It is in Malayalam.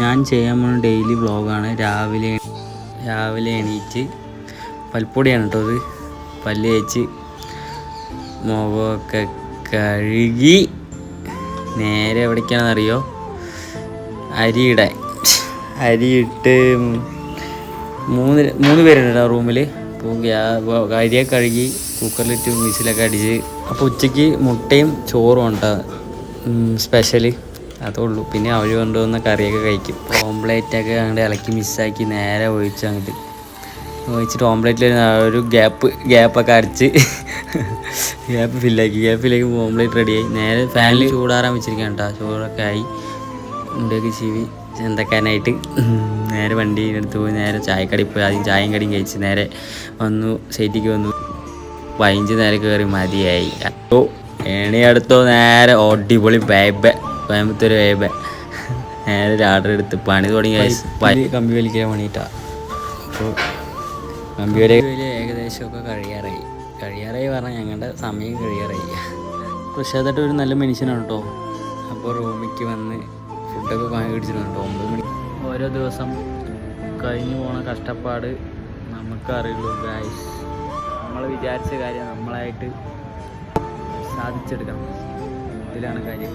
ഞാൻ ചെയ്യാൻ പോകുന്ന ഡെയിലി വ്ളോഗാണ്. രാവിലെ എണീറ്റ് പൽപ്പൊടിയാണ് കേട്ടോ അത്. പല്ല് തേച്ച് മുഖമൊക്കെ കഴുകി നേരെ എവിടേക്കാണെന്നറിയോ? അരിയിട്ട് മൂന്ന് പേരുണ്ട് റൂമിൽ. അപ്പോൾ അരിയൊക്കെ കഴുകി കുക്കറിലിട്ട് വിസിലൊക്കെ അടിച്ച്. അപ്പോൾ ഉച്ചയ്ക്ക് മുട്ടയും ചോറും ഉണ്ടാകും സ്പെഷ്യൽ, അതേ ഉള്ളൂ. പിന്നെ അവർ കൊണ്ടുവന്ന കറിയൊക്കെ കഴിക്കും. ഓംപ്ലേറ്റൊക്കെ അങ്ങോട്ട് ഇളക്കി മിസ്സാക്കി നേരെ ഒഴിച്ചിട്ട് ഓംപ്ലേറ്റിൽ ഒരു ഗ്യാപ്പൊക്കെ അടിച്ച് ഗ്യാപ്പ് ഫില്ലാക്കി ഓംപ്ലേറ്റ് റെഡിയായി. നേരെ ഫാനിൽ ചൂടാറാൻ വെച്ചിരിക്കുകയാണ് കേട്ടോ. ചോറൊക്കെ ആയി ഉണ്ടൊക്കെ ചീവി ചെന്തക്കാനായിട്ട് നേരെ വണ്ടി എടുത്ത് പോയി നേരെ ചായക്കടയിൽ പോയി. ആദ്യം ചായയും കടിയും കഴിച്ച് നേരെ വന്നു, സൈറ്റിക്ക് വന്നു. 15 നേരെ കയറി മതിയായി. അപ്പോൾ അടുത്തോ നേരെ അടിപൊളി കോയമ്പത്തൂർ നേരെ ഓർഡർ എടുത്ത് പണി തുടങ്ങി. കമ്പി വലിക്കാൻ പണിയിട്ടാണ്. അപ്പോൾ കമ്പി വലി ഏകദേശമൊക്കെ കഴിയാറായി പറഞ്ഞാൽ ഞങ്ങളുടെ സമയം കഴിയാറായി. പ്രശാദായിട്ട് ഒരു നല്ല മനുഷ്യനാണ് കേട്ടോ. അപ്പോൾ റൂമിലേക്ക് വന്ന് ഫുഡൊക്കെ വാങ്ങി പിടിച്ചിട്ടുണ്ട്. 9 മണി. ഓരോ ദിവസം കഴിഞ്ഞു പോണ കഷ്ടപ്പാട് നമുക്കറിയുള്ളൂ ഗായ്സ്. നമ്മൾ വിചാരിച്ച കാര്യം നമ്മളായിട്ട് സാധിച്ചെടുക്കണം, ഇതിലാണ് കാര്യം.